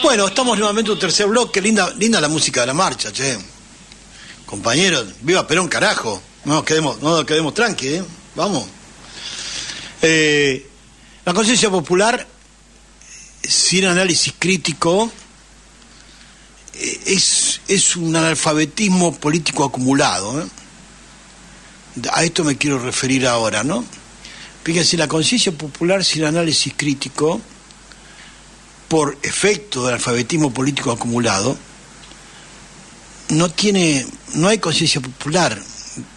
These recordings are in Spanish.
Bueno, estamos nuevamente en un tercer bloque. Linda la música de la marcha, che. Compañeros, viva Perón, carajo. No nos quedemos tranqui, ¿eh? Vamos. La conciencia popular, sin análisis crítico, es un analfabetismo político acumulado, ¿eh? A esto me quiero referir ahora, ¿no? Fíjense, la conciencia popular sin análisis crítico, por efecto del alfabetismo político acumulado, no hay conciencia popular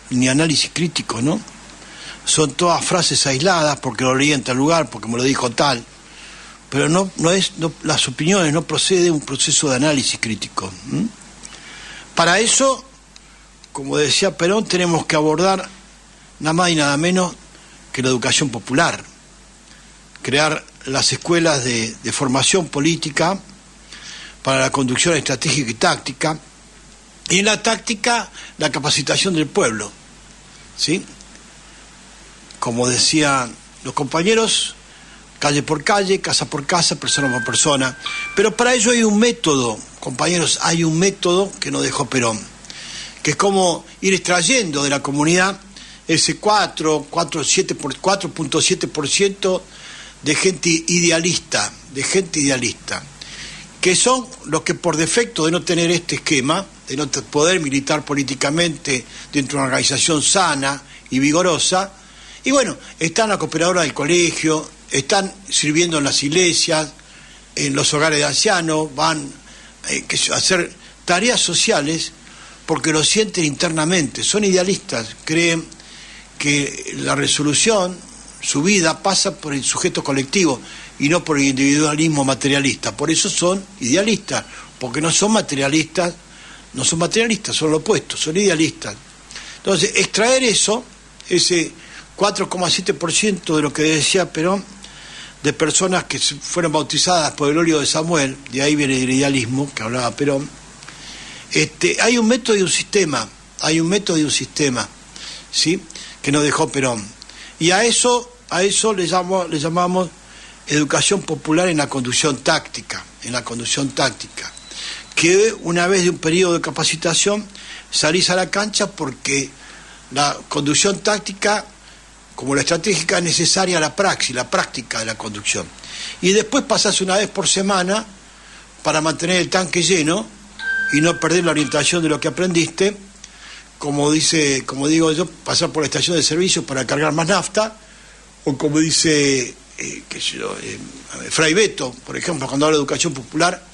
ni análisis crítico, ¿no? Son todas frases aisladas porque lo leí en tal lugar, porque me lo dijo tal, pero las opiniones no proceden de un proceso de análisis crítico. Para eso, como decía Perón, tenemos que abordar nada más y nada menos que la educación popular, crear las escuelas de formación política para la conducción estratégica y táctica, y en la táctica la capacitación del pueblo, ¿sí? Como decían los compañeros, calle por calle, casa por casa, persona por persona, pero para ello hay un método, compañeros, hay un método que nos dejó Perón, que es como ir extrayendo de la comunidad ese 4.7% de gente idealista, que son los que por defecto de no tener este esquema, de no poder militar políticamente dentro de una organización sana y vigorosa, y bueno, están las cooperadoras del colegio, están sirviendo en las iglesias, en los hogares de ancianos, van a hacer tareas sociales porque lo sienten internamente, son idealistas, creen que la resolución, su vida pasa por el sujeto colectivo y no por el individualismo materialista. Por eso son idealistas, porque no son materialistas, son lo opuesto, son idealistas. Entonces, extraer eso, ese 4,7% de lo que decía Perón, de personas que fueron bautizadas por el óleo de Samuel, de ahí viene el idealismo que hablaba Perón, hay un método y un sistema, ¿sí?, que nos dejó Perón. Y a eso le llamamos educación popular en la conducción táctica, que una vez de un periodo de capacitación salís a la cancha porque la conducción táctica, como la estratégica, es necesaria la práctica de la conducción. Y después pasás una vez por semana para mantener el tanque lleno y no perder la orientación de lo que aprendiste, como digo yo, pasar por la estación de servicio para cargar más nafta, o como dice Fray Beto, por ejemplo, cuando habla de educación popular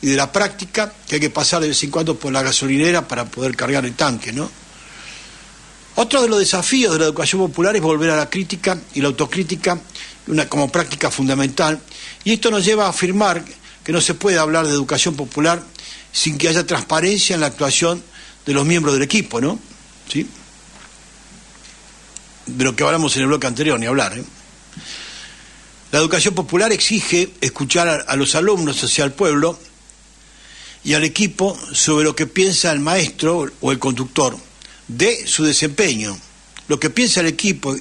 y de la práctica, que hay que pasar de vez en cuando por la gasolinera para poder cargar el tanque, ¿no? Otro de los desafíos de la educación popular es volver a la crítica y la autocrítica como práctica fundamental, y esto nos lleva a afirmar que no se puede hablar de educación popular sin que haya transparencia en la actuación de los miembros del equipo, ¿no? ¿Sí? De lo que hablamos en el bloque anterior, ni hablar, ¿eh? La educación popular exige escuchar a los alumnos, o sea, al pueblo y al equipo sobre lo que piensa el maestro o el conductor de su desempeño, lo que piensa el equipo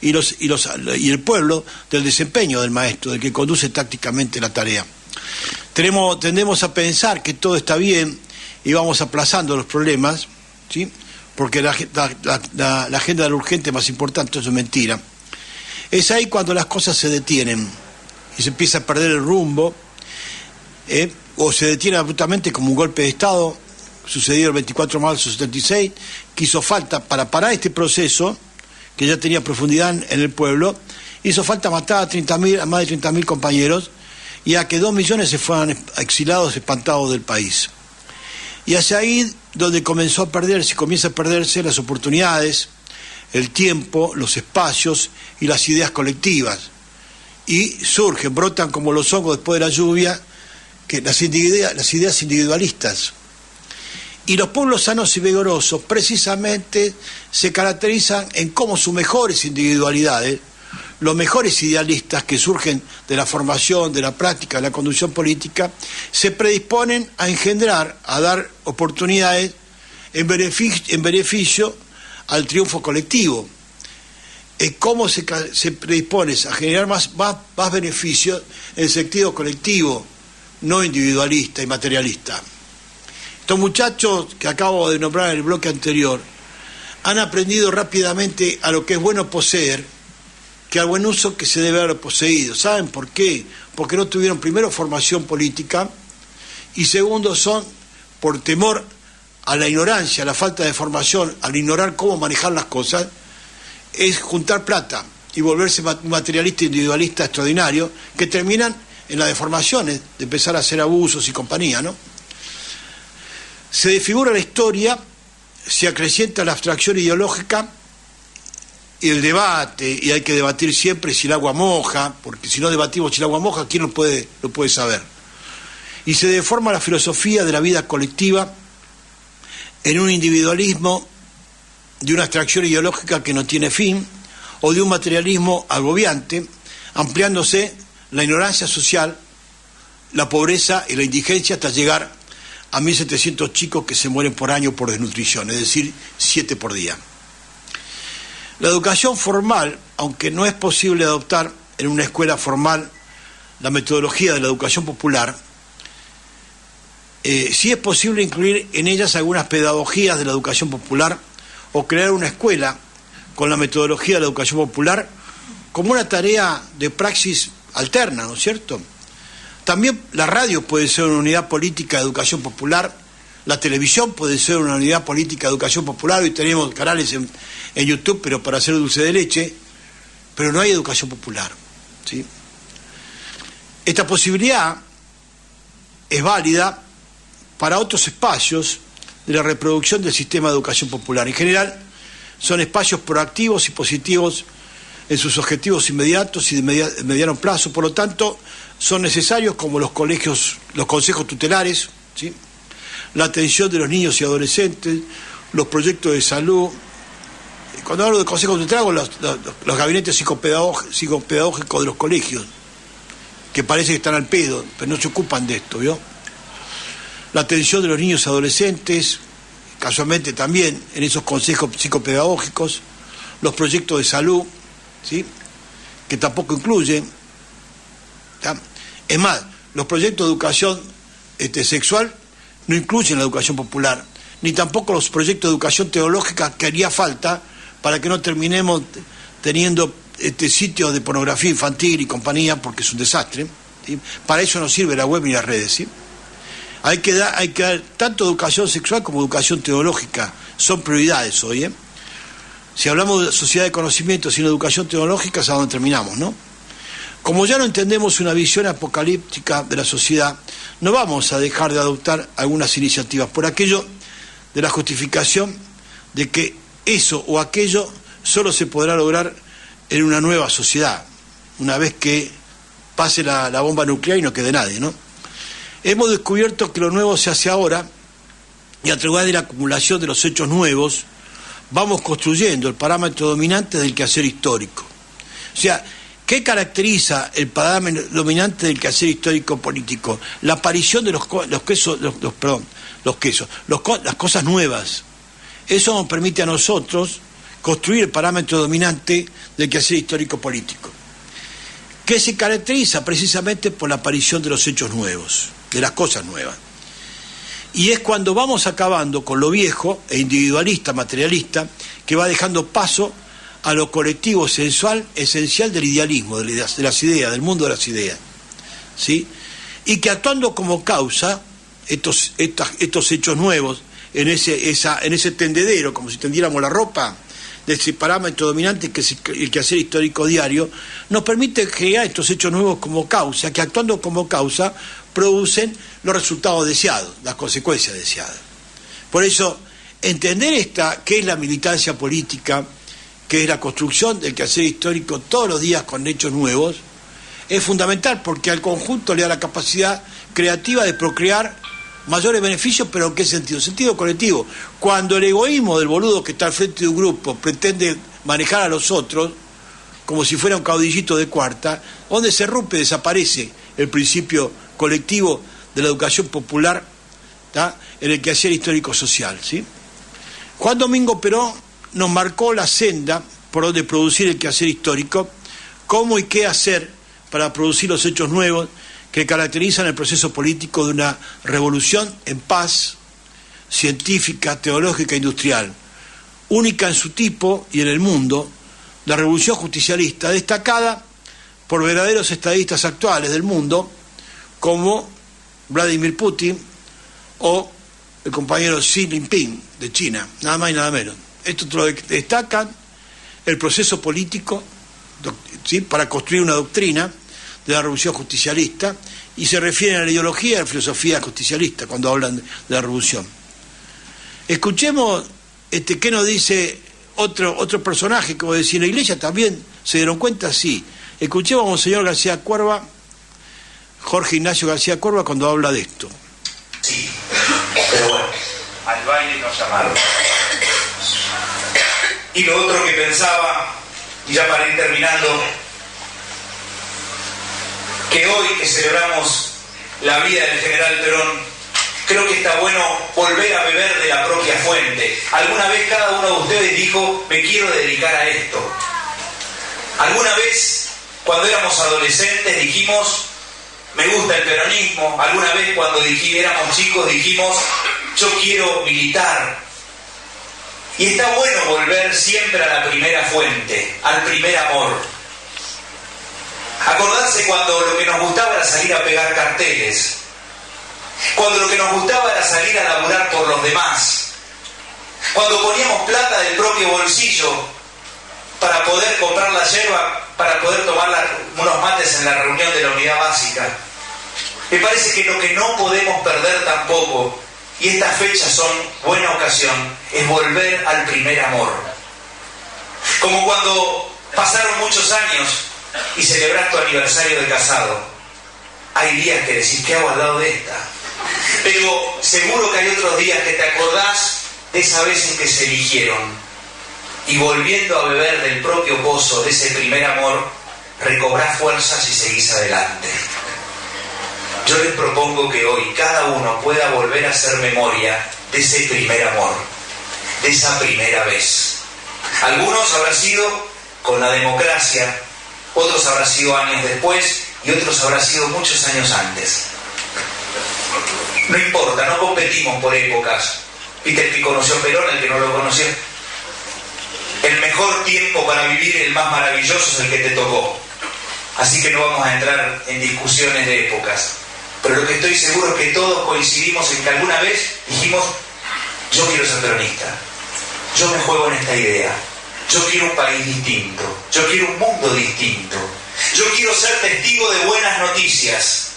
y el pueblo del desempeño del maestro, del que conduce tácticamente la tarea. Tendemos a pensar que todo está bien y vamos aplazando los problemas, ¿sí?, porque la agenda del urgente es más importante. Eso es mentira. Es ahí cuando las cosas se detienen y se empieza a perder el rumbo, o se detiene abruptamente, como un golpe de Estado sucedido el 24 de marzo del 76, que hizo falta para parar este proceso, que ya tenía profundidad en el pueblo, hizo falta matar a más de 30.000 compañeros, y a que 2 millones se fueran exilados, espantados del país. Y hacia ahí donde comienza a perderse las oportunidades, el tiempo, los espacios y las ideas colectivas. Y brotan como los hongos después de la lluvia, que las ideas individualistas. Y los pueblos sanos y vigorosos precisamente se caracterizan en cómo sus mejores individualidades, los mejores idealistas que surgen de la formación, de la práctica, de la conducción política, se predisponen a engendrar, a dar oportunidades en beneficio al triunfo colectivo. ¿Cómo se predispones a generar más beneficios en sentido colectivo? no individualista y materialista. Estos muchachos que acabo de nombrar en el bloque anterior han aprendido rápidamente a lo que es bueno poseer, que al buen uso que se debe haber poseído. ¿Saben por qué? Porque no tuvieron primero formación política y segundo son por temor a la ignorancia, a la falta de formación, al ignorar cómo manejar las cosas, es juntar plata y volverse un materialista individualista extraordinario que terminan en las deformaciones de empezar a hacer abusos y compañía, ¿no? Se desfigura la historia, se acrecienta la abstracción ideológica y el debate, y hay que debatir siempre si el agua moja, porque si no debatimos si el agua moja, ¿quién lo puede saber? Y se deforma la filosofía de la vida colectiva en un individualismo de una abstracción ideológica que no tiene fin, o de un materialismo agobiante, ampliándose la ignorancia social, la pobreza y la indigencia hasta llegar a 1.700 chicos que se mueren por año por desnutrición, es decir, 7 por día. La educación formal, aunque no es posible adoptar en una escuela formal la metodología de la educación popular, sí es posible incluir en ellas algunas pedagogías de la educación popular o crear una escuela con la metodología de la educación popular como una tarea de praxis alterna, ¿no es cierto? También la radio puede ser una unidad política de educación popular, la televisión puede ser una unidad política de educación popular, hoy tenemos canales en YouTube, pero para hacer dulce de leche, pero no hay educación popular, ¿sí? Esta posibilidad es válida para otros espacios de la reproducción del sistema de educación popular. En general, son espacios proactivos y positivos en sus objetivos inmediatos y de mediano plazo, por lo tanto, son necesarios como los colegios, los consejos tutelares, ¿sí? La atención de los niños y adolescentes, los proyectos de salud. Cuando hablo de consejos tutelares, los gabinetes psicopedagógicos de los colegios, que parece que están al pedo, pero no se ocupan de esto, ¿vio? La atención de los niños y adolescentes, casualmente también en esos consejos psicopedagógicos, los proyectos de salud, ¿sí? Que tampoco incluyen. ¿Tá? Es más, los proyectos de educación sexual no incluyen la educación popular, ni tampoco los proyectos de educación teológica que haría falta para que no terminemos teniendo sitios de pornografía infantil y compañía, porque es un desastre, ¿sí? Para eso no sirve la web ni las redes, ¿sí? Hay que dar tanto educación sexual como educación teológica, son prioridades hoy, ¿eh? Si hablamos de sociedad de conocimiento sin educación teológica, es a donde terminamos, ¿no? Como ya no entendemos una visión apocalíptica de la sociedad, no vamos a dejar de adoptar algunas iniciativas por aquello de la justificación de que eso o aquello solo se podrá lograr en una nueva sociedad, una vez que pase la bomba nuclear y no quede nadie, ¿no? Hemos descubierto que lo nuevo se hace ahora y a través de la acumulación de los hechos nuevos vamos construyendo el parámetro dominante del quehacer histórico. O sea, ¿qué caracteriza el parámetro dominante del quehacer histórico político? La aparición de las cosas nuevas. Eso nos permite a nosotros construir el parámetro dominante del quehacer histórico político, que se caracteriza precisamente por la aparición de los hechos nuevos, de las cosas nuevas. Y es cuando vamos acabando con lo viejo e individualista, materialista, que va dejando paso a lo colectivo sensual, esencial del idealismo, de las ideas, del mundo de las ideas, ¿sí? Y que actuando como causa, estos hechos nuevos, en ese tendedero, como si tendiéramos la ropa, de ese parámetro dominante que es el quehacer histórico diario, nos permite crear estos hechos nuevos como causa, que actuando como causa producen los resultados deseados, las consecuencias deseadas. Por eso, entender qué es la militancia política, que es la construcción del quehacer histórico todos los días con hechos nuevos, es fundamental porque al conjunto le da la capacidad creativa de procrear mayores beneficios, pero ¿en qué sentido? Sentido colectivo. Cuando el egoísmo del boludo que está al frente de un grupo pretende manejar a los otros, como si fuera un caudillito de cuarta, donde se rompe, desaparece el principio colectivo de la educación popular, ¿tá? En el quehacer histórico social, ¿sí? Juan Domingo Perón nos marcó la senda por donde producir el quehacer histórico, cómo y qué hacer para producir los hechos nuevos que caracterizan el proceso político de una revolución en paz, científica, teológica e industrial, única en su tipo y en el mundo, la revolución justicialista, destacada por verdaderos estadistas actuales del mundo, como Vladimir Putin o el compañero Xi Jinping de China, nada más y nada menos. Esto lo destacan el proceso político, ¿sí?, para construir una doctrina de la revolución justicialista, y se refieren a la ideología y a la filosofía justicialista cuando hablan de la revolución. Escuchemos qué nos dice otro personaje, como decía, en la iglesia también se dieron cuenta, sí. Escuchemos a Monseñor García Cuerva, Jorge Ignacio García Cuerva, cuando habla de esto. Sí, pero bueno, al baile nos llamaron. Y lo otro que pensaba, y ya para ir terminando, que hoy que celebramos la vida del general Perón, creo que está bueno volver a beber de la propia fuente. Alguna vez cada uno de ustedes dijo, me quiero dedicar a esto. Alguna vez, cuando éramos adolescentes, dijimos, me gusta el peronismo. Alguna vez cuando éramos chicos dijimos, yo quiero militar. Y está bueno volver siempre a la primera fuente, al primer amor. Acordarse cuando lo que nos gustaba era salir a pegar carteles, cuando lo que nos gustaba era salir a laburar por los demás, cuando poníamos plata del propio bolsillo para poder comprar la yerba, para poder tomar unos mates en la reunión de la unidad básica. Me parece que lo que no podemos perder tampoco, y estas fechas son buena ocasión, es volver al primer amor. Como cuando pasaron muchos años y celebras tu aniversario de casado, hay días que decís, ¿qué hago al lado de esta? Pero seguro que hay otros días que te acordás de esa vez en que se eligieron, y volviendo a beber del propio pozo de ese primer amor, recobrás fuerzas y seguís adelante. Yo les propongo que hoy cada uno pueda volver a hacer memoria de ese primer amor, de esa primera vez. Algunos habrá sido con la democracia, otros habrá sido años después y otros habrá sido muchos años antes. No importa, no competimos por épocas. ¿Viste el que conoció Perón, el que no lo conoció? El mejor tiempo para vivir, el más maravilloso, es el que te tocó. Así que no vamos a entrar en discusiones de épocas. Pero lo que estoy seguro es que todos coincidimos en que alguna vez dijimos, yo quiero ser peronista, yo me juego en esta idea, yo quiero un país distinto, yo quiero un mundo distinto, yo quiero ser testigo de buenas noticias,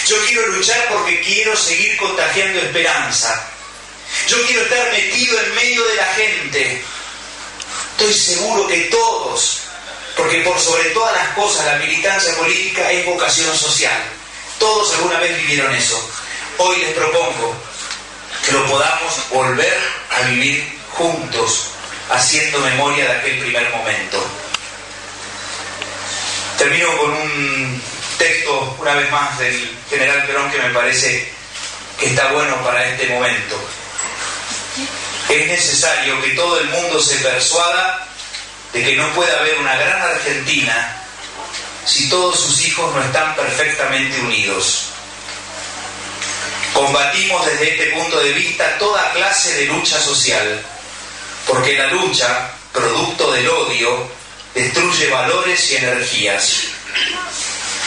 yo quiero luchar porque quiero seguir contagiando esperanza, yo quiero estar metido en medio de la gente. Estoy seguro que todos, porque por sobre todas las cosas la militancia política es vocación social. Todos alguna vez vivieron eso. Hoy les propongo que lo podamos volver a vivir juntos, haciendo memoria de aquel primer momento. Termino con un texto, una vez más, del general Perón que me parece que está bueno para este momento. Es necesario que todo el mundo se persuada de que no puede haber una gran Argentina si todos sus hijos no están perfectamente unidos. Combatimos desde este punto de vista toda clase de lucha social, porque la lucha, producto del odio, destruye valores y energías.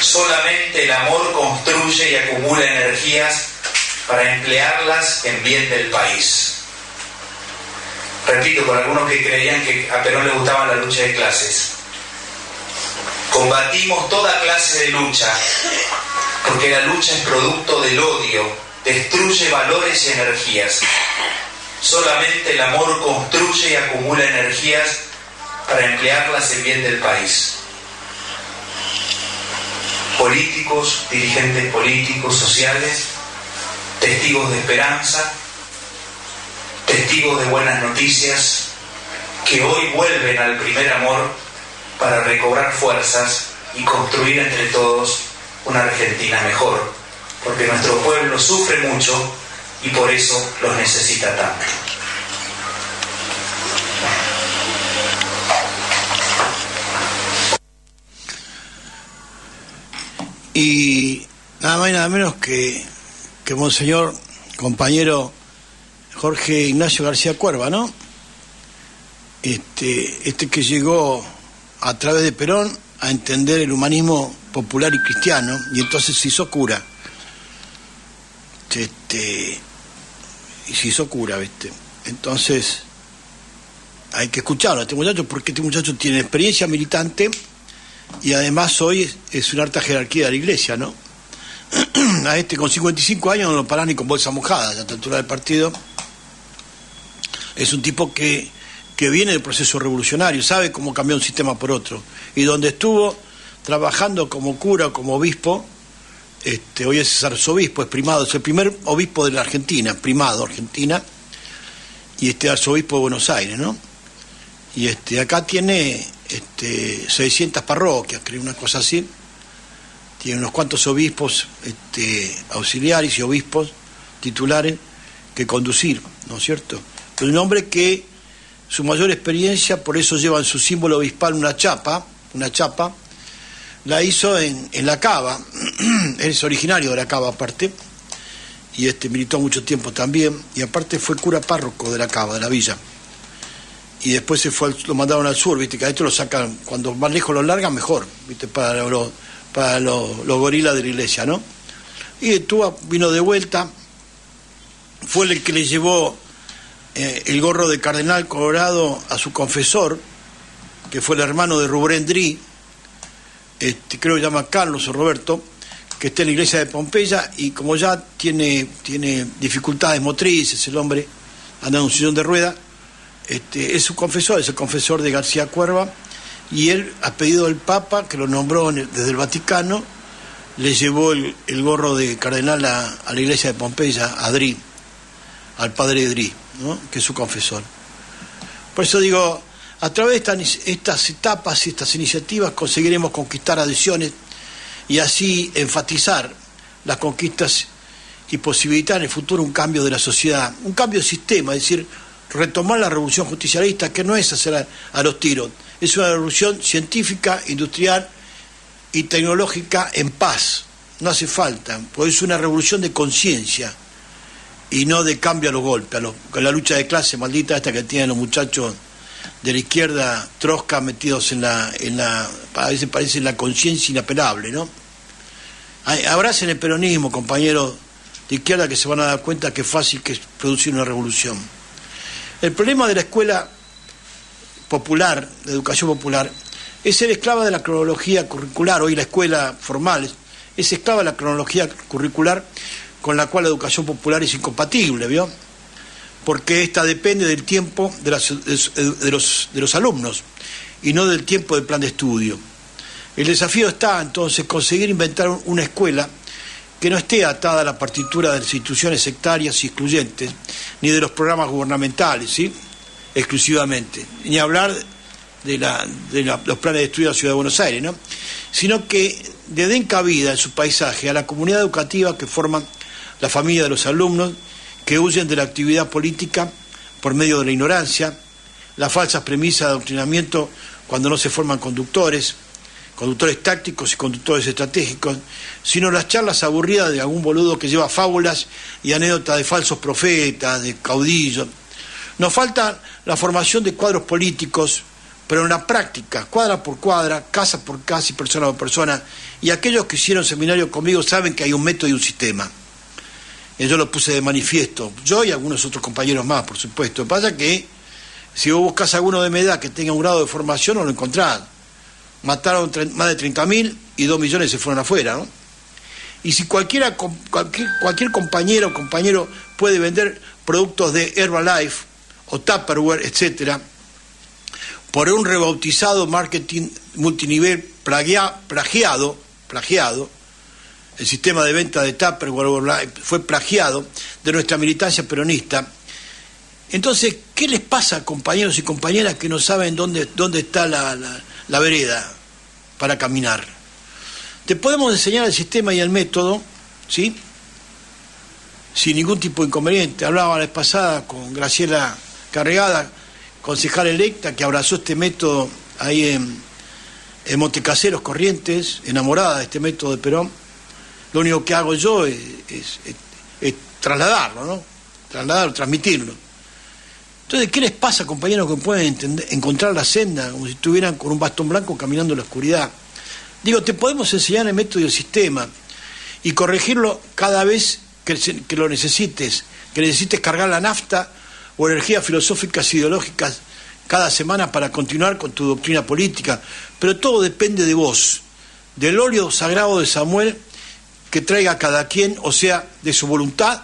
Solamente el amor construye y acumula energías para emplearlas en bien del país. Repito, por algunos que creían que a Perón le gustaba la lucha de clases. Combatimos toda clase de lucha, porque la lucha es producto del odio, destruye valores y energías. Solamente el amor construye y acumula energías para emplearlas en bien del país. Políticos, dirigentes políticos, sociales, testigos de esperanza, testigos de buenas noticias, que hoy vuelven al primer amor para recobrar fuerzas y construir entre todos una Argentina mejor, porque nuestro pueblo sufre mucho y por eso los necesita tanto. Y Nada más y nada menos que Monseñor, compañero Jorge Ignacio García Cuerva, ¿no? Este que llegó a través de Perón a entender el humanismo popular y cristiano, y entonces se hizo cura. Y se hizo cura, ¿viste? Entonces hay que escucharlo a este muchacho, porque este muchacho tiene experiencia militante y además hoy es una alta jerarquía de la iglesia, ¿no? A con 55 años no lo paran ni con bolsa mojada a esta altura del partido. Es un tipo que viene del proceso revolucionario, sabe cómo cambiar un sistema por otro, y donde estuvo trabajando como cura, como obispo, hoy es arzobispo, es primado, es el primer obispo de la Argentina, primado Argentina, y arzobispo de Buenos Aires, ¿no? Y acá tiene 600 parroquias, creo, una cosa así. Tiene unos cuantos obispos auxiliares y obispos titulares que conducir, ¿no es cierto? Pero un hombre que su mayor experiencia, por eso lleva en su símbolo obispal una chapa, la hizo en La Cava. Él es originario de La Cava aparte, y militó mucho tiempo también, y aparte fue cura párroco de La Cava, de la villa. Y después lo mandaron al sur, viste, que a esto lo sacan, cuando más lejos lo largan, mejor, viste, para los gorilas de la iglesia, ¿no? Y vino de vuelta, fue el que le llevó el gorro de cardenal colorado a su confesor, que fue el hermano de Rubén Drí, creo que se llama Carlos o Roberto, que está en la iglesia de Pompeya, y como ya tiene dificultades motrices, el hombre anda en un sillón de rueda, es su confesor, es el confesor de García Cuerva, y él, a pedido del Papa, que lo nombró desde el Vaticano, le llevó el gorro de cardenal a la iglesia de Pompeya, a Drí, al padre Drí, ¿no? Que es su confesor. Por eso digo, a través de estas etapas y estas iniciativas conseguiremos conquistar adhesiones y así enfatizar las conquistas y posibilitar en el futuro un cambio de la sociedad, un cambio de sistema, es decir, retomar la revolución justicialista, que no es hacer a los tiros, es una revolución científica, industrial y tecnológica en paz. No hace falta, porque es una revolución de conciencia y no de cambio a los golpes, con la lucha de clase maldita esta que tienen los muchachos de la izquierda trosca metidos a veces parece en la conciencia inapelable, ¿no? Abracen el peronismo, compañeros de izquierda, que se van a dar cuenta que es fácil que es producir una revolución. El problema de la escuela popular, de educación popular, es ser esclava de la cronología curricular. Hoy la escuela formal es esclava de la cronología curricular, con la cual la educación popular es incompatible, ¿vio? Porque esta depende del tiempo de los alumnos y no del tiempo del plan de estudio. El desafío está entonces conseguir inventar una escuela que no esté atada a la partitura de las instituciones sectarias y excluyentes, ni de los programas gubernamentales, ¿sí? Exclusivamente, ni hablar de los planes de estudio de la Ciudad de Buenos Aires, ¿no? Sino que le den cabida en su paisaje a la comunidad educativa que forman la familia de los alumnos, que huyen de la actividad política por medio de la ignorancia, las falsas premisas de adoctrinamiento cuando no se forman conductores tácticos y conductores estratégicos, sino las charlas aburridas de algún boludo que lleva fábulas y anécdotas de falsos profetas, de caudillos. Nos falta la formación de cuadros políticos, pero en la práctica, cuadra por cuadra, casa por casa y persona por persona, y aquellos que hicieron seminario conmigo saben que hay un método y un sistema. Y yo lo puse de manifiesto, yo y algunos otros compañeros más, por supuesto. Lo que pasa es que si vos buscas a alguno de mi edad que tenga un grado de formación, no lo encontrás. Mataron más de 30.000 y 2 millones se fueron afuera, ¿no? Y si cualquier compañero o compañero puede vender productos de Herbalife o Tupperware, etcétera, por un rebautizado marketing multinivel plagiado, el sistema de venta de Tupperware fue plagiado de nuestra militancia peronista. Entonces, ¿qué les pasa, compañeros y compañeras, que no saben dónde está la vereda para caminar? Te podemos enseñar el sistema y el método, ¿sí? Sin ningún tipo de inconveniente. Hablaba la vez pasada con Graciela Carregada, concejal electa, que abrazó este método ahí en Montecaseros, Corrientes, enamorada de este método de Perón. Lo único que hago yo es trasladarlo, ¿no? Trasladarlo, transmitirlo. Entonces, ¿qué les pasa, compañeros, que pueden encontrar la senda como si estuvieran con un bastón blanco caminando en la oscuridad? Digo, te podemos enseñar el método y el sistema y corregirlo cada vez que lo necesites, que necesites cargar la nafta o energías filosóficas e ideológicas cada semana para continuar con tu doctrina política, pero todo depende de vos, del óleo sagrado de Samuel que traiga cada quien, o sea, de su voluntad,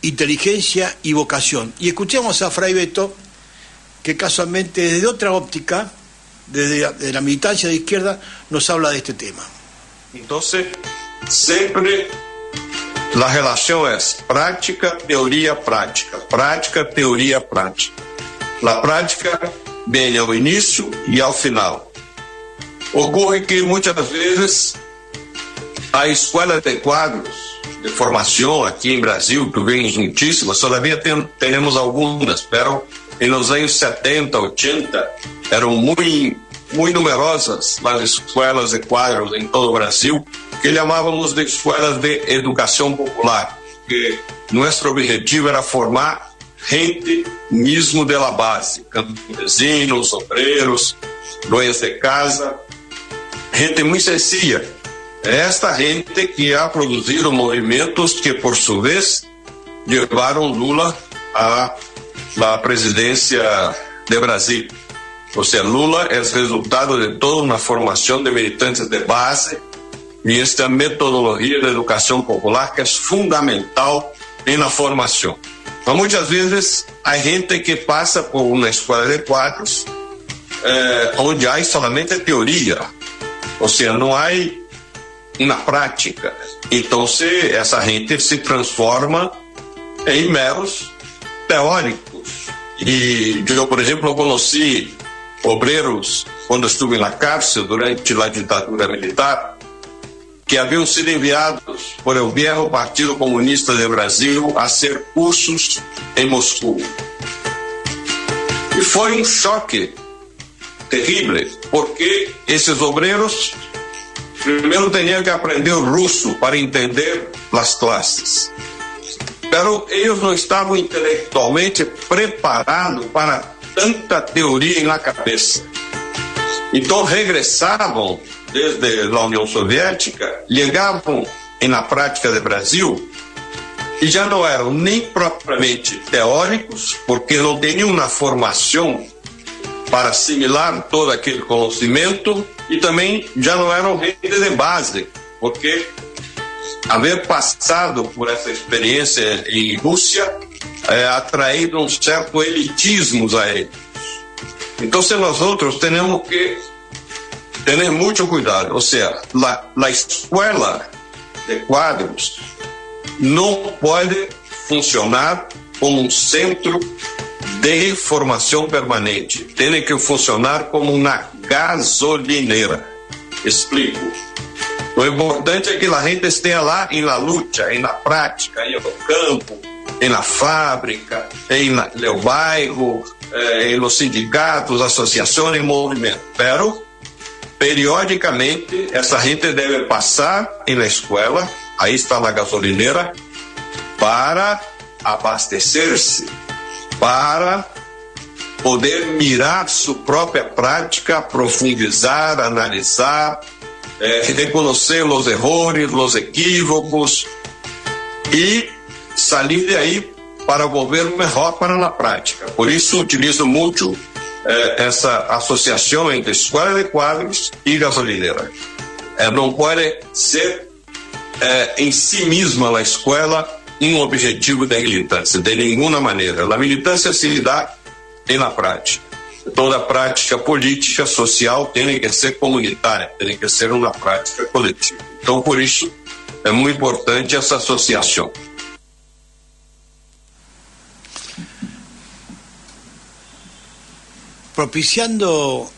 inteligencia y vocación. Y escuchemos a Fray Beto, que casualmente desde otra óptica, desde la militancia de izquierda, nos habla de este tema. Entonces, siempre la relación es práctica, teoría, práctica. Práctica, teoría, práctica. La práctica viene al inicio y al final. Ocurre que muchas veces a escuelas de cuadros de formación aquí en Brasil, tuvimos muchísimas, todavía tenemos algunas, pero en los años 70, 80, eran muy numerosas las escuelas de cuadros en todo Brasil, que llamábamos de escuelas de educación popular, que nuestro objetivo era formar gente mismo de la base, campesinos, obreros, dueños de casa, gente muy sencilla. Esta gente que ha produzido movimentos que, por su vez, llevaron Lula a la presidencia de Brasil. O sea, Lula es resultado de toda una formación de militantes de base y esta metodología de educación popular que es fundamental en la formación. Pero muchas veces hay gente que pasa por una escuela de cuadros donde hay solamente teoría, o sea, no hay una prática. Entonces esa gente se transforma en meros teóricos. Y yo, por ejemplo, conocí obreros cuando estuve en la cárcel durante la dictadura militar, que habían sido enviados por el viejo Partido Comunista de Brasil a hacer cursos en Moscú. Y fue un choque terrible, porque esos obreros primero tenían que aprender ruso para entender las clases. Pero ellos no estaban intelectualmente preparados para tanta teoría en la cabeza. Entonces regresaban desde la Unión Soviética, llegaban en la práctica de Brasil y ya no eran ni propiamente teóricos, porque no tenían una formación para asimilar todo aquel conocimiento, y también ya no eran gente de base, porque haber pasado por essa experiência em Rússia ha traído um certo elitismo a eles. Então, nós outros temos que ter muito cuidado. Ou seja, a escola de quadros não pode funcionar como um centro de formação permanente. Tem que funcionar como uma gasolineira. Explico. Lo importante é que a gente esteja lá em la luta, em la prática, em no campo, em la fábrica, em no bairro, em los sindicatos, associações, movimentos. Pero, periodicamente, essa gente deve passar na escola, aí está a gasolineira, para abastecer-se, para poder mirar sua própria prática, profundizar, analisar, reconhecer os erros, os equívocos e sair de aí para volver melhor para a prática. Por isso utilizo muito essa associação entre escola de quadros e gasolineira. Não pode ser em si mesma a escola um objetivo da militância, de nenhuma maneira. A militância se dá na prática. Toda prática política, social, tem que ser comunitária, tem que ser uma prática coletiva. Então, por isso, é muito importante essa associação. Propiciando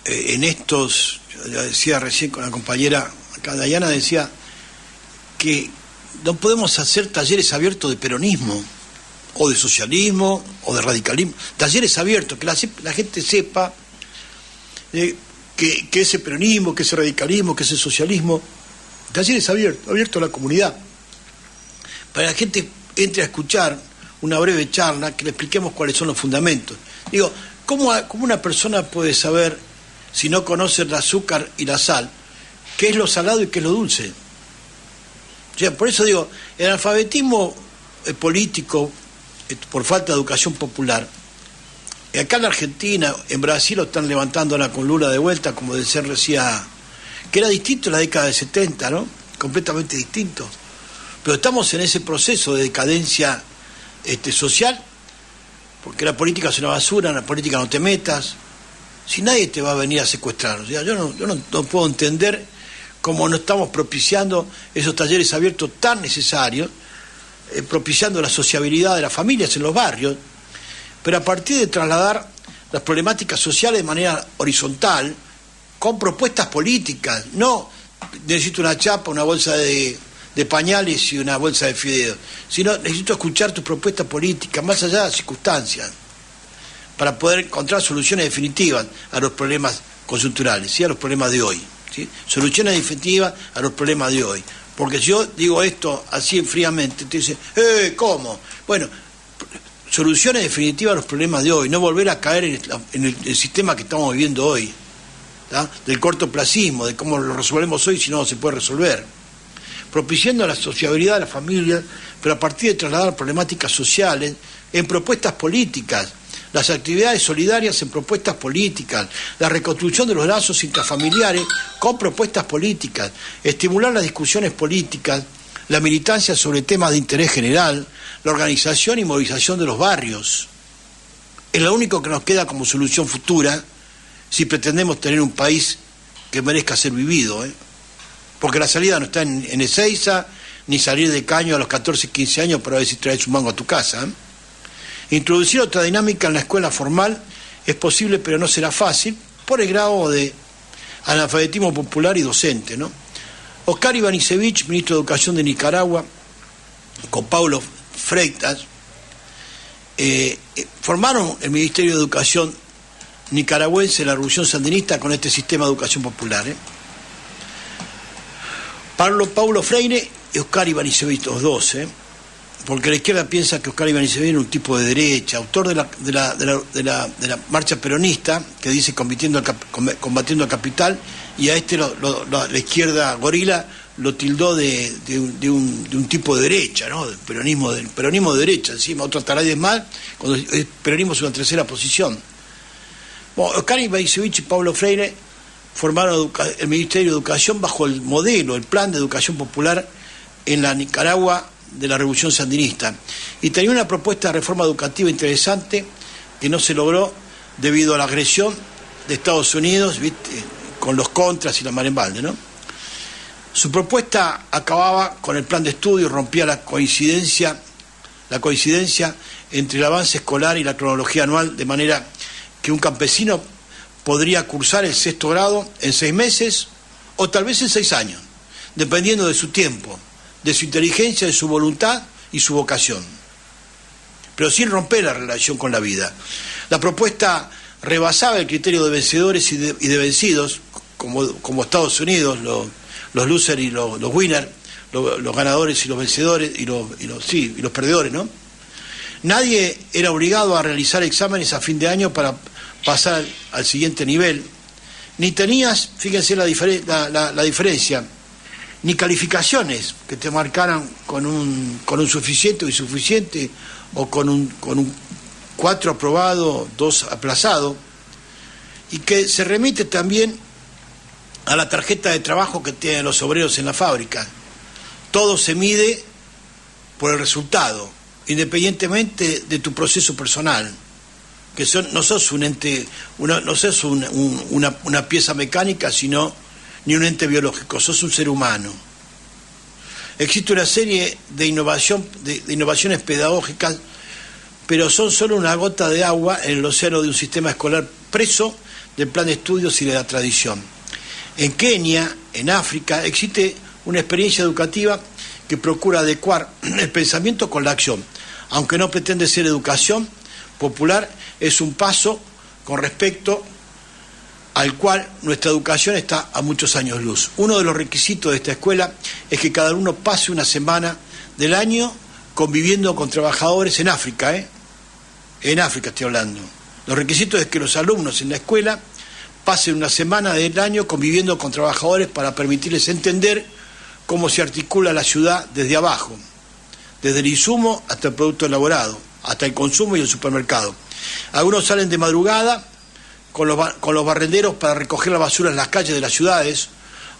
en estos, yo decía recién con la compañera acá, Dayana, decía que no podemos hacer talleres abiertos de peronismo, o de socialismo, o de radicalismo, talleres abiertos, que la gente sepa que ese peronismo, que ese radicalismo, que ese socialismo Talleres abiertos a la comunidad, para que la gente entre a escuchar una breve charla, que le expliquemos cuáles son los fundamentos. Digo, ¿cómo una persona puede saber, si no conoce el azúcar y la sal, qué es lo salado y qué es lo dulce? O sea, por eso digo, el analfabetismo político, por falta de educación popular, acá en la Argentina, en Brasil lo están levantando con Lula de vuelta, como decía, que era distinto en la década de 70, ¿no? Completamente distinto. Pero estamos en ese proceso de decadencia social, porque la política es una basura, en la política no te metas, si nadie te va a venir a secuestrar. O sea, yo no puedo entender cómo no estamos propiciando esos talleres abiertos tan necesarios, propiciando la sociabilidad de las familias en los barrios, pero a partir de trasladar las problemáticas sociales de manera horizontal, con propuestas políticas. No necesito una chapa, una bolsa de pañales y una bolsa de fideos, sino necesito escuchar tus propuestas políticas, más allá de las circunstancias, para poder encontrar soluciones definitivas a los problemas coyunturales, ¿sí? A los problemas de hoy, ¿sí? Soluciones definitivas a los problemas de hoy. Porque si yo digo esto así fríamente, te dicen, ¿cómo? Bueno, soluciones definitivas a los problemas de hoy, no volver a caer en el sistema que estamos viviendo hoy, ¿tá? Del cortoplacismo, de cómo lo resolvemos hoy si no se puede resolver. Propiciando la sociabilidad de la familia, pero a partir de trasladar problemáticas sociales en propuestas políticas, las actividades solidarias en propuestas políticas, la reconstrucción de los lazos intrafamiliares con propuestas políticas, estimular las discusiones políticas, la militancia sobre temas de interés general, la organización y movilización de los barrios. Es lo único que nos queda como solución futura si pretendemos tener un país que merezca ser vivido, porque la salida no está en Ezeiza, ni salir de caño a los 14, 15 años para ver si traes un mango a tu casa. Introducir otra dinámica en la escuela formal es posible, pero no será fácil, por el grado de analfabetismo popular y docente, ¿no? Oscar Ivanišević, ministro de Educación de Nicaragua, con Paulo Freitas, formaron el Ministerio de Educación nicaragüense de la Revolución Sandinista con este sistema de educación popular. Paulo Freire y Oscar Ivanišević, los dos, porque la izquierda piensa que Oscar Ivanišević era un tipo de derecha, autor de la marcha peronista, que dice combatiendo al capital, y a la izquierda gorila lo tildó de un tipo de derecha, ¿no? Del peronismo de derecha, encima, otra tarde más, cuando el peronismo es una tercera posición. Bueno, Oscar Ivanišević y Paulo Freire formaron el Ministerio de Educación bajo el modelo, el plan de educación popular en la Nicaragua de la Revolución Sandinista. Y tenía una propuesta de reforma educativa interesante que no se logró debido a la agresión de Estados Unidos, ¿viste? Con los contras y la mar en balde, ¿no? Su propuesta acababa con el plan de estudio, rompía la coincidencia entre el avance escolar y la cronología anual, de manera que un campesino podría cursar el 6º grado en 6 meses o tal vez en 6 años, dependiendo de su tiempo, de su inteligencia, de su voluntad y su vocación, pero sin romper la relación con la vida. La propuesta rebasaba el criterio de vencedores y de vencidos, como Estados Unidos, los losers y los winners, los ganadores y los vencedores y los perdedores, ¿no? Nadie era obligado a realizar exámenes a fin de año para pasar al siguiente nivel, ni tenías, fíjense la diferencia, ni calificaciones que te marcaran con un suficiente o insuficiente, o con un 4 aprobado, 2 aplazado, y que se remite también a la tarjeta de trabajo que tienen los obreros en la fábrica. Todo se mide por el resultado, independientemente de tu proceso personal, que no sos un ente, no sos una pieza mecánica, sino ni un ente biológico, sos un ser humano. Existe una serie de innovaciones pedagógicas, pero son solo una gota de agua en el océano de un sistema escolar preso del plan de estudios y de la tradición. En Kenia, en África, existe una experiencia educativa que procura adecuar el pensamiento con la acción. Aunque no pretende ser educación popular, es un paso con respecto al cual nuestra educación está a muchos años luz. Uno de los requisitos de esta escuela es que cada uno pase una semana del año conviviendo con trabajadores en África, en África estoy hablando. Los requisitos es que los alumnos en la escuela pasen una semana del año conviviendo con trabajadores para permitirles entender cómo se articula la ciudad desde abajo, desde el insumo hasta el producto elaborado, hasta el consumo y el supermercado. Algunos salen de madrugada con los barrenderos para recoger la basura en las calles de las ciudades,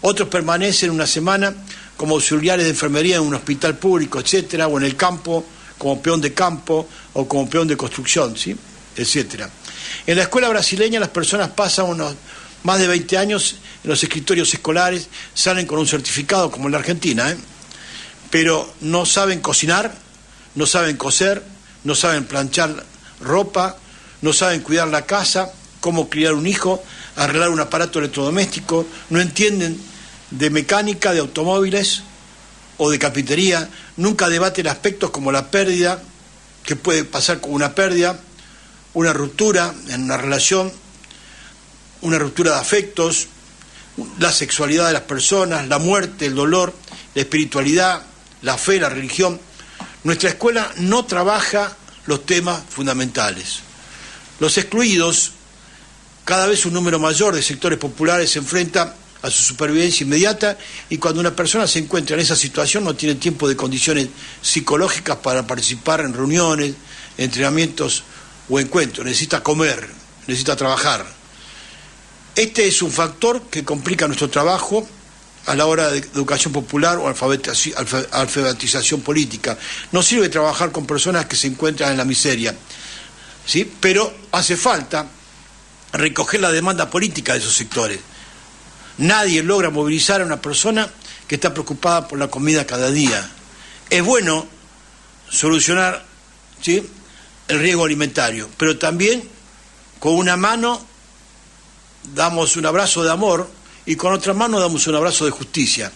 otros permanecen una semana como auxiliares de enfermería en un hospital público, etcétera, o en el campo como peón de campo o como peón de construcción, ¿sí?, etcétera. En la escuela brasileña las personas pasan unos más de 20 años en los escritorios escolares, salen con un certificado como en la Argentina, pero no saben cocinar, no saben coser, no saben planchar ropa, no saben cuidar la casa, cómo criar un hijo, arreglar un aparato electrodoméstico, no entienden de mecánica, de automóviles o de carpintería, nunca debaten aspectos como la pérdida, que puede pasar con una pérdida, una ruptura en una relación, una ruptura de afectos, la sexualidad de las personas, la muerte, el dolor, la espiritualidad, la fe, la religión. Nuestra escuela no trabaja los temas fundamentales. Los excluidos, cada vez un número mayor de sectores populares se enfrenta a su supervivencia inmediata, y cuando una persona se encuentra en esa situación no tiene tiempo de condiciones psicológicas para participar en reuniones, entrenamientos o encuentros. Necesita comer, necesita trabajar. Este es un factor que complica nuestro trabajo a la hora de educación popular o alfabetización política. No sirve trabajar con personas que se encuentran en la miseria, ¿sí?, pero hace falta recoger la demanda política de esos sectores. Nadie logra movilizar a una persona que está preocupada por la comida cada día. Es bueno solucionar, ¿sí?, el riesgo alimentario, pero también con una mano damos un abrazo de amor y con otra mano damos un abrazo de justicia.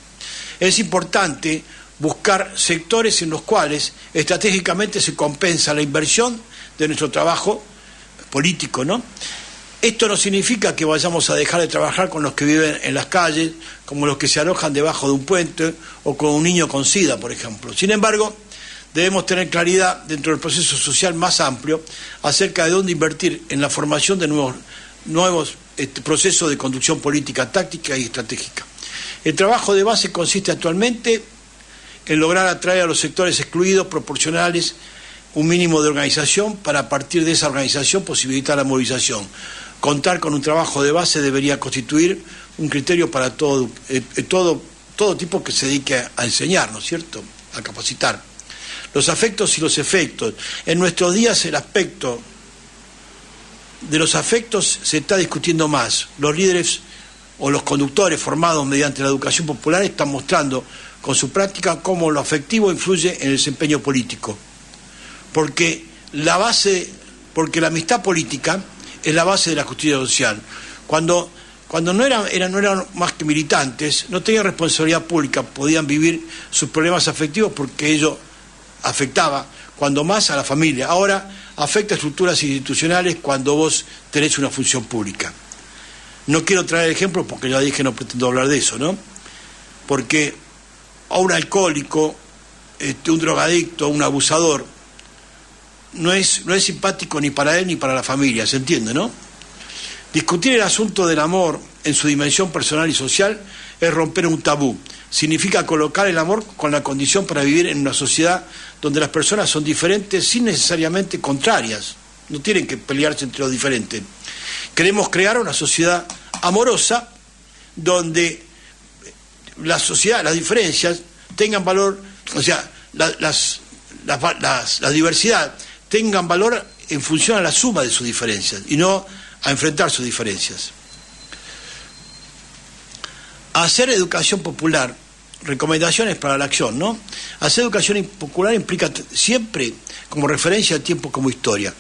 Es importante buscar sectores en los cuales estratégicamente se compensa la inversión de nuestro trabajo político, ¿no? Esto no significa que vayamos a dejar de trabajar con los que viven en las calles, como los que se alojan debajo de un puente o con un niño con SIDA, por ejemplo. Sin embargo, debemos tener claridad dentro del proceso social más amplio acerca de dónde invertir en la formación de nuevos procesos de conducción política, táctica y estratégica. El trabajo de base consiste actualmente en lograr atraer a los sectores excluidos proporcionales un mínimo de organización para, a partir de esa organización, posibilitar la movilización. Contar con un trabajo de base debería constituir un criterio para todo tipo que se dedique a enseñar, ¿no es cierto?, a capacitar. Los afectos y los efectos. En nuestros días el aspecto de los afectos se está discutiendo más. Los líderes o los conductores formados mediante la educación popular están mostrando con su práctica cómo lo afectivo influye en el desempeño político. Porque la amistad política es la base de la justicia social. Cuando no eran más que militantes, no tenían responsabilidad pública, podían vivir sus problemas afectivos porque ello afectaba cuando más a la familia. Ahora afecta a estructuras institucionales cuando vos tenés una función pública. No quiero traer ejemplos porque ya dije no pretendo hablar de eso, ¿no? Porque a un alcohólico, un drogadicto, un abusador, no es simpático ni para él ni para la familia, ¿se entiende, no? Discutir el asunto del amor en su dimensión personal y social es romper un tabú. Significa colocar el amor con la condición para vivir en una sociedad donde las personas son diferentes sin necesariamente contrarias. No tienen que pelearse entre los diferentes. Queremos crear una sociedad amorosa donde las diferencias tengan valor, o sea, la diversidad tengan valor en función a la suma de sus diferencias y no a enfrentar sus diferencias. Hacer educación popular, recomendaciones para la acción, ¿no? Hacer educación popular implica siempre como referencia al tiempo como historia.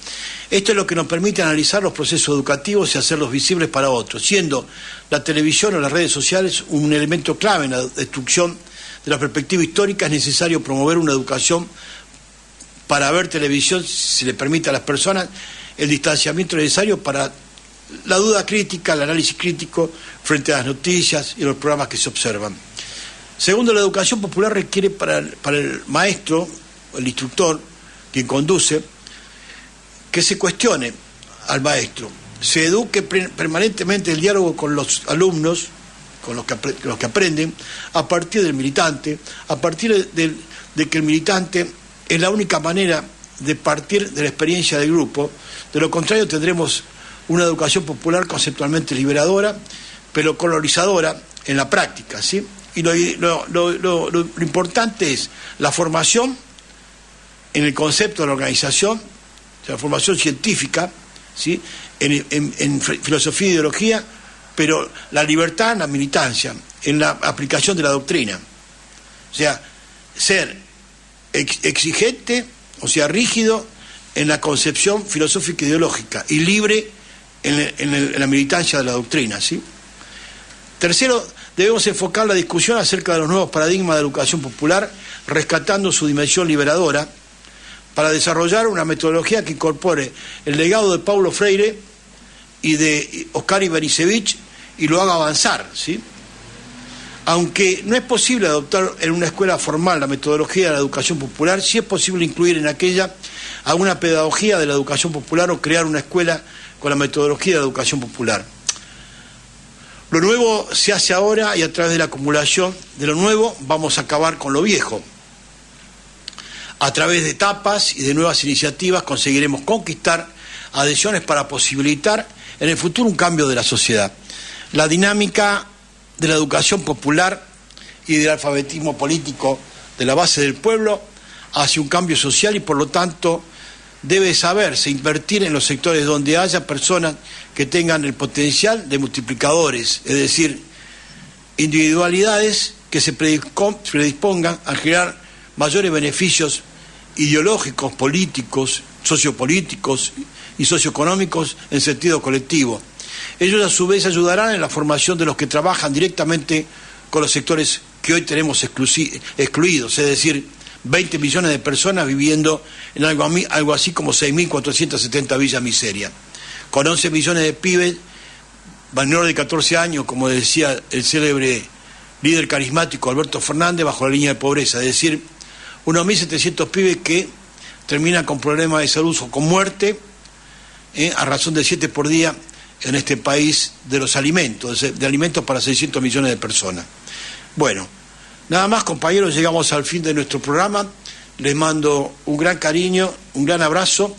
Esto es lo que nos permite analizar los procesos educativos y hacerlos visibles para otros, siendo la televisión o las redes sociales un elemento clave en la destrucción de la perspectiva histórica. Es necesario promover una educación para ver televisión, si se le permite a las personas el distanciamiento necesario para la duda crítica, el análisis crítico frente a las noticias y los programas que se observan. Segundo, la educación popular requiere para el maestro, el instructor, quien conduce, que se cuestione al maestro, se eduque permanentemente el diálogo con los alumnos, con los que aprenden, a partir del militante, a partir de que el militante es la única manera de partir de la experiencia del grupo. De lo contrario tendremos una educación popular conceptualmente liberadora, pero colonizadora en la práctica, ¿sí? Y lo importante es la formación en el concepto de la organización, o sea, la formación científica, ¿sí? En filosofía e ideología, pero la libertad en la militancia, en la aplicación de la doctrina. O sea, ser exigente, o sea, rígido en la concepción filosófica e ideológica y libre en la militancia de la doctrina, ¿sí? Tercero, debemos enfocar la discusión acerca de los nuevos paradigmas de educación popular, rescatando su dimensión liberadora, para desarrollar una metodología que incorpore el legado de Paulo Freire y de Oscar Ivanisevich y lo haga avanzar, ¿sí? Aunque no es posible adoptar en una escuela formal la metodología de la educación popular, sí es posible incluir en aquella alguna pedagogía de la educación popular o crear una escuela con la metodología de la educación popular. Lo nuevo se hace ahora y a través de la acumulación de lo nuevo vamos a acabar con lo viejo. A través de etapas y de nuevas iniciativas conseguiremos conquistar adhesiones para posibilitar en el futuro un cambio de la sociedad. La dinámica de la educación popular y del alfabetismo político de la base del pueblo hacia un cambio social y por lo tanto debe saberse invertir en los sectores donde haya personas que tengan el potencial de multiplicadores, es decir, individualidades que se predispongan a generar mayores beneficios ideológicos, políticos, sociopolíticos y socioeconómicos en sentido colectivo. Ellos a su vez ayudarán en la formación de los que trabajan directamente con los sectores que hoy tenemos excluidos, es decir, 20 millones de personas viviendo en algo así como 6.470 villas miseria, con 11 millones de pibes menores de 14 años, como decía el célebre líder carismático Alberto Fernández, bajo la línea de pobreza, es decir, unos 1.700 pibes que terminan con problemas de salud o con muerte, a razón de 7 por día en este país de los alimentos, de alimentos para 600 millones de personas. Bueno, nada más, compañeros, llegamos al fin de nuestro programa. Les mando un gran cariño, un gran abrazo.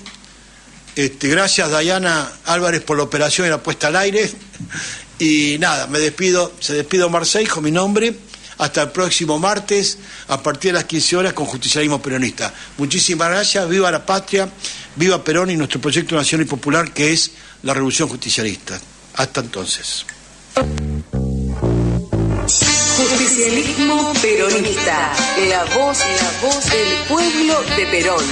Gracias, Dayana Álvarez, por la operación y la puesta al aire. Y nada, me despido, se despido Marceijo, mi nombre. Hasta el próximo martes, a partir de las 15 horas, con Justicialismo Peronista. Muchísimas gracias, viva la patria, viva Perón y nuestro proyecto nacional y popular, que es la Revolución Justicialista. Hasta entonces. Justicialismo Peronista, la voz del pueblo de Perón.